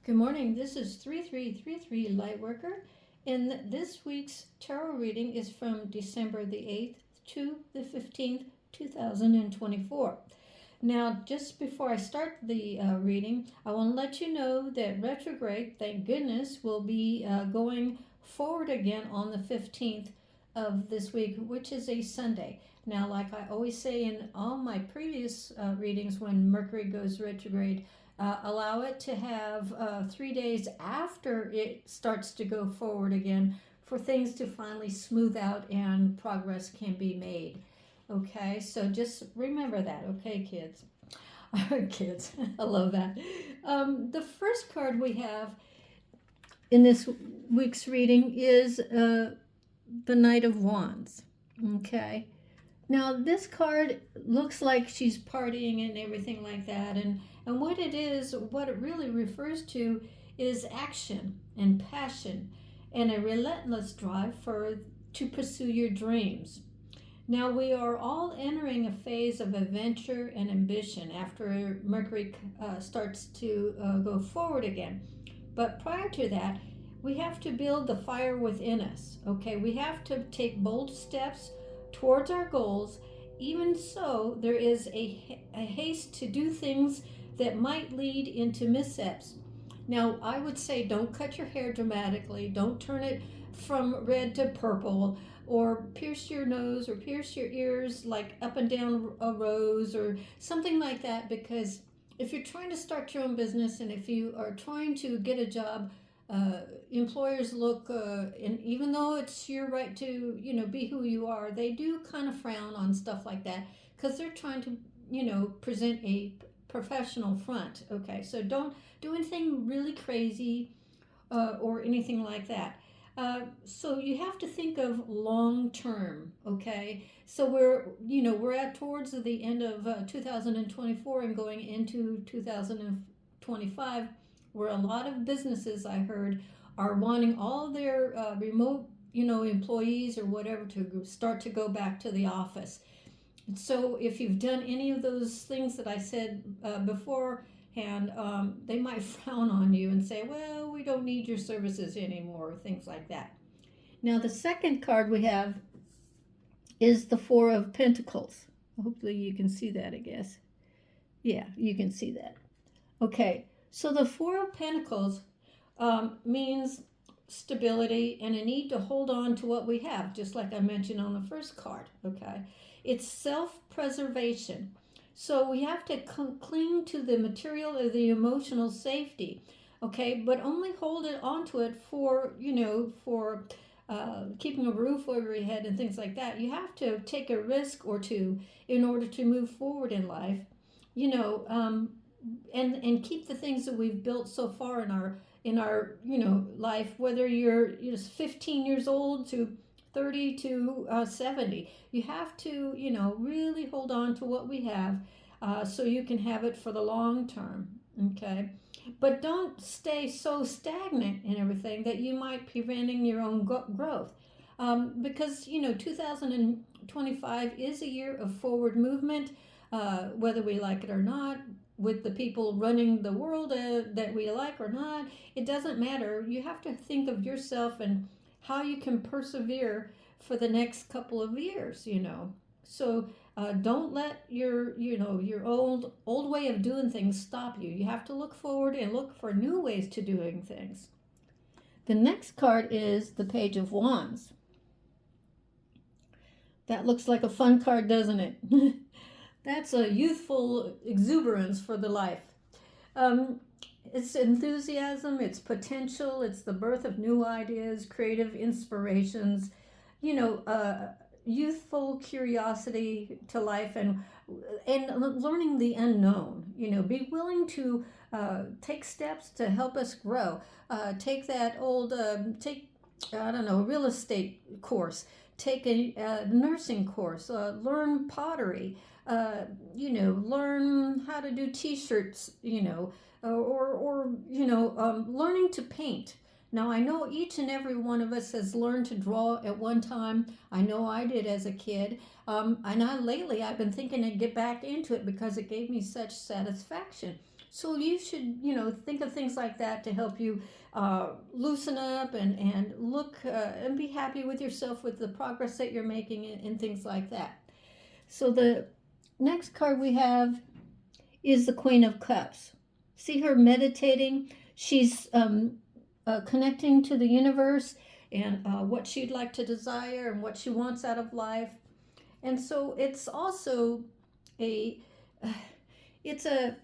Good morning. This is 3333 Lightworker, and this week's tarot reading is from December the 8th to the 15th, 2024. Now, just before I start the reading, I want to let you know that retrograde, thank goodness, will be going forward again on the 15th of this week, which is a Sunday. Now, like I always say in all my previous readings, when Mercury goes retrograde, allow it to have 3 days after it starts to go forward again for things to finally smooth out and progress can be made. Okay, so just remember that, okay, kids? Kids, I love that. The first card we have in this week's reading is the Knight of Wands. Okay, now this card looks like she's partying and everything like that, and what it really refers to is action and passion and a relentless drive to pursue your dreams. Now we are all entering a phase of adventure and ambition after Mercury starts to go forward again. But prior to that, we have to build the fire within us. Okay, we have to take bold steps towards our goals. Even so, there is a haste to do things that might lead into missteps. Now, I would say don't cut your hair dramatically, don't turn it from red to purple, or pierce your nose or pierce your ears like up and down a rose or something like that, because if you're trying to start your own business and if you are trying to get a job, employers look, and even though it's your right to, be who you are, they do kind of frown on stuff like that because they're trying to, present a professional front. Okay, so don't do anything really crazy or anything like that. So you have to think of long term. Okay, so we're at towards the end of 2024 and going into 2025, where a lot of businesses I heard are wanting all their remote employees or whatever to start to go back to the office. So if you've done any of those things that I said beforehand, they might frown on you and say, well, we don't need your services anymore, things like that. Now the second card we have is the Four of Pentacles. Hopefully you can see that, I guess. Yeah, you can see that. Okay, so the Four of Pentacles means stability and a need to hold on to what we have, just like I mentioned on the first card. Okay, it's self-preservation. So we have to cling to the material or the emotional safety. Okay, but only hold it onto it for keeping a roof over your head and things like that. You have to take a risk or two in order to move forward in life. And keep the things that we've built so far in our life, whether you're 15 years old to 30 to 70. You have to really hold on to what we have, so you can have it for the long term. Okay, but don't stay so stagnant in everything that you might be preventing your own growth, because 2025 is a year of forward movement, whether we like it or not, with the people running the world that we like or not. It doesn't matter. You have to think of yourself and how you can persevere for the next couple of years. So don't let your old way of doing things stop you. You have to look forward and look for new ways to doing things. The next card is the Page of Wands. That looks like a fun card, doesn't it? That's a youthful exuberance for the life. It's enthusiasm, it's potential, it's the birth of new ideas, creative inspirations, youthful curiosity to life, and learning the unknown. Be willing to take steps to help us grow. Take that old, real estate course. Take a nursing course. Learn pottery. Learn how to do T-shirts. Learning to paint. Now, I know each and every one of us has learned to draw at one time. I know I did as a kid. And lately I've been thinking to get back into it because it gave me such satisfaction. So you should, think of things like that to help you loosen up and look and be happy with yourself with the progress that you're making and things like that. So the next card we have is the Queen of Cups. See her meditating. She's connecting to the universe and what she'd like to desire and what she wants out of life. And so it's also a, it's a,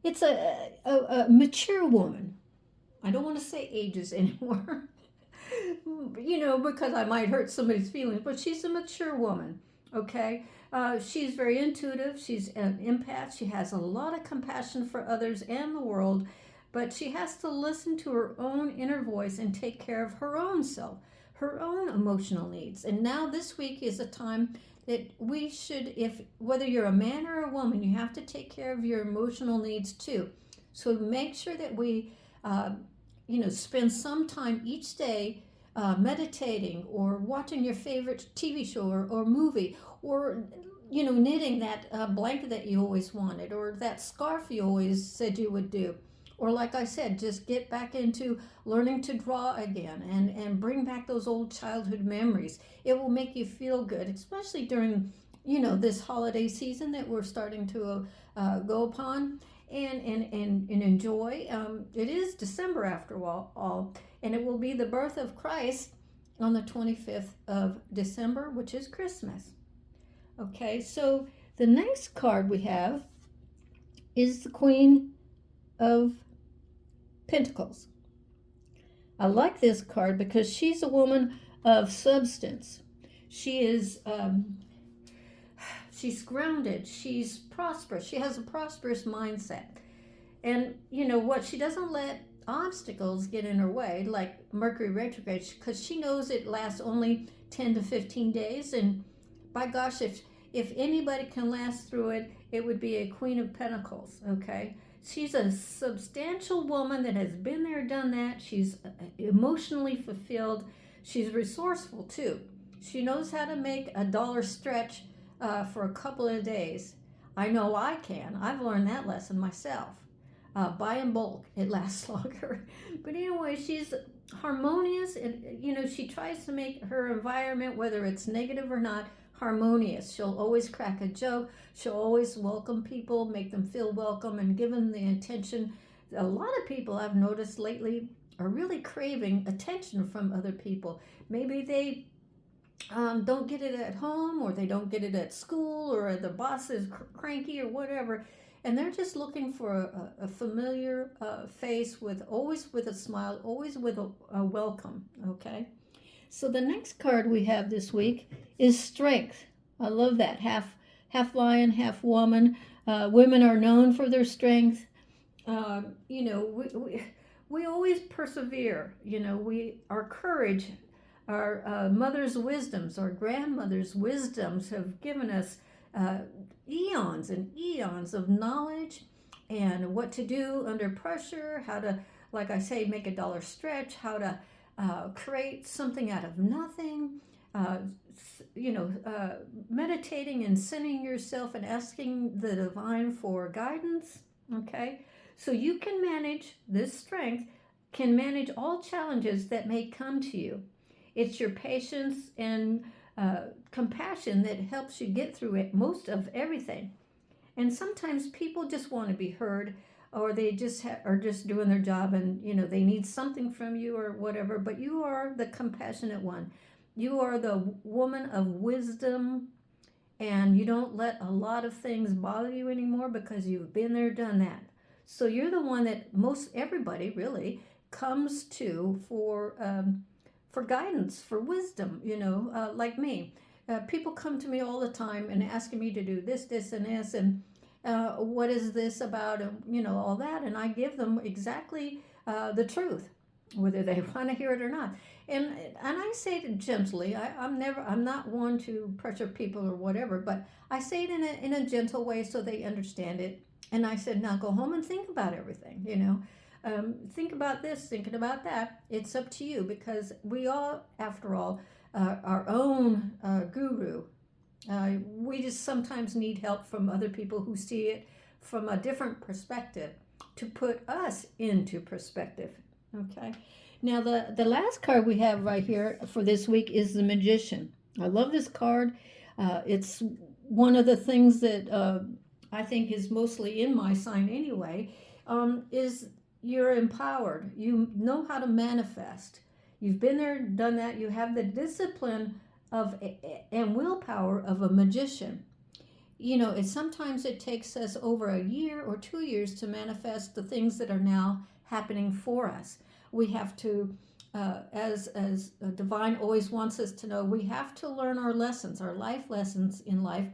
it's a mature woman. I don't want to say ages anymore, because I might hurt somebody's feelings, but she's a mature woman, okay? She's very intuitive. She's an empath. She has a lot of compassion for others and the world, but she has to listen to her own inner voice and take care of her own self, her own emotional needs. And now this week is a time that we should, if whether you're a man or a woman, you have to take care of your emotional needs too. So make sure that we, spend some time each day meditating or watching your favorite TV show or movie, or knitting that blanket that you always wanted, or that scarf you always said you would do, or like I said, just get back into learning to draw again and bring back those old childhood memories. It will make you feel good, especially during this holiday season that we're starting to go upon and enjoy. It is December after all, and it will be the birth of Christ on the 25th of December, which is Christmas. Okay, so the next card we have is the Queen of Pentacles. I like this card because she's a woman of substance. She is she's grounded, she's prosperous, she has a prosperous mindset. And what, she doesn't let obstacles get in her way, like Mercury retrograde, because she knows it lasts only 10 to 15 days. And by gosh, if anybody can last through it, it would be a Queen of Pentacles, okay? She's a substantial woman that has been there, done that. She's emotionally fulfilled. She's resourceful too. She knows how to make a dollar stretch for a couple of days. I know I can. I've learned that lesson myself. Buy in bulk, it lasts longer. But anyway, she's harmonious, and she tries to make her environment, whether it's negative or not, harmonious. She'll always crack a joke. She'll always welcome people, make them feel welcome, and give them the attention. A lot of people I've noticed lately are really craving attention from other people. Maybe they don't get it at home, or they don't get it at school, or the boss is cranky or whatever, and they're just looking for a familiar face, always with a smile, always with a welcome. Okay, so the next card we have this week is Strength. I love that. Half lion, half woman. Women are known for their strength. We always persevere. Our courage, our mother's wisdoms, our grandmother's wisdoms have given us eons and eons of knowledge and what to do under pressure, how to, like I say, make a dollar stretch, how to create something out of nothing, meditating and centering yourself and asking the divine for guidance, okay? So you can manage this strength, can manage all challenges that may come to you. It's your patience and compassion that helps you get through it, most of everything. And sometimes people just want to be heard, or they just are just doing their job, and they need something from you or whatever. But you are the compassionate one. You are the woman of wisdom, and you don't let a lot of things bother you anymore because you've been there, done that. So you're the one that most everybody really comes to for guidance, for wisdom, like me. People come to me all the time and asking me to do this, and this, and what is this about, and all that, and I give them exactly the truth, whether they want to hear it or not. And I say it gently. I'm not one to pressure people or whatever, but I say it in a gentle way so they understand it. And I said, now go home and think about everything, think about this, thinking about that. It's up to you, because we all, after all, our own guru. We just sometimes need help from other people who see it from a different perspective to put us into perspective. Okay. Now, the last card we have right here for this week is the Magician. I love this card. It's one of the things that I think is mostly in my sign anyway, is you're empowered. You know how to manifest. You've been there, done that. You have the discipline of and willpower of a magician. You know, sometimes it takes us over a year or 2 years to manifest the things that are now happening for us. We have to, as divine always wants us to know, we have to learn our lessons, our life lessons in life,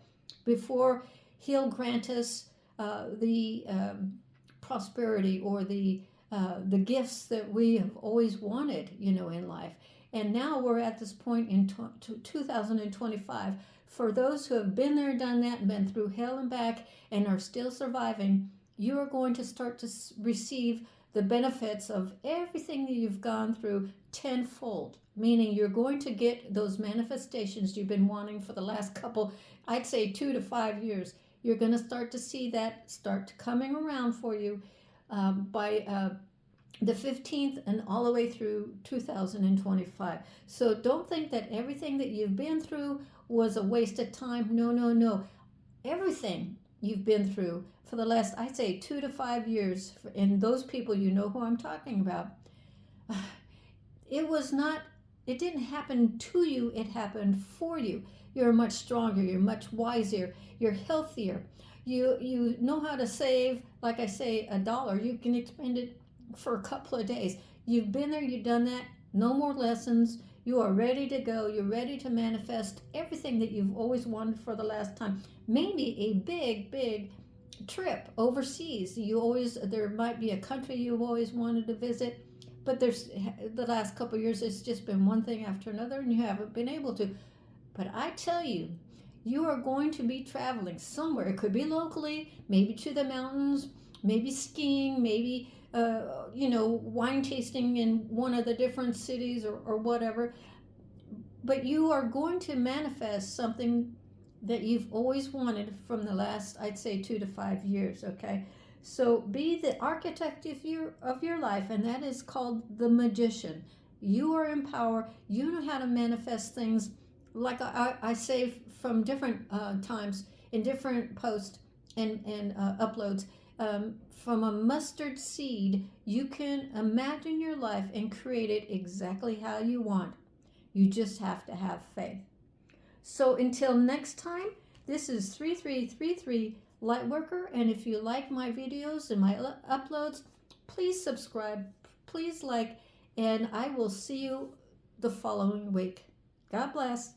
before He'll grant us the prosperity or the gifts that we have always wanted, you know, in life. And now we're at this point in 2025. For those who have been there, done that, and been through hell and back and are still surviving, you are going to start to receive the benefits of everything that you've gone through tenfold. Meaning you're going to get those manifestations you've been wanting for the last couple, I'd say 2 to 5 years. You're going to start to see that start coming around for you by the 15th and all the way through 2025. So don't think that everything that you've been through was a waste of time. No, no, no. Everything you've been through for the last, I'd say, 2 to 5 years, and those people, you know who I'm talking about, it didn't happen to you, it happened for you. You're much stronger, you're much wiser, you're healthier. You know how to save, like I say, $1. You can expend it for a couple of days. You've been there, you've done that. No more lessons. You are ready to go. You're ready to manifest everything that you've always wanted for the last time. Maybe a big, big trip overseas. There might be a country you've always wanted to visit, but there's the last couple of years it's just been one thing after another and you haven't been able to. But I tell you, you are going to be traveling somewhere. It could be locally, maybe to the mountains, maybe skiing, maybe wine tasting in one of the different cities or whatever. But you are going to manifest something that you've always wanted from the last, I'd say, 2 to 5 years, okay? So be the architect of your life, and that is called the Magician. You are in power. You know how to manifest things, like I say from different times in different posts and uploads. From a mustard seed, you can imagine your life and create it exactly how you want. You just have to have faith. So until next time, this is 3333 Lightworker, and if you like my videos and my uploads, please subscribe, please like, and I will see you the following week. God bless.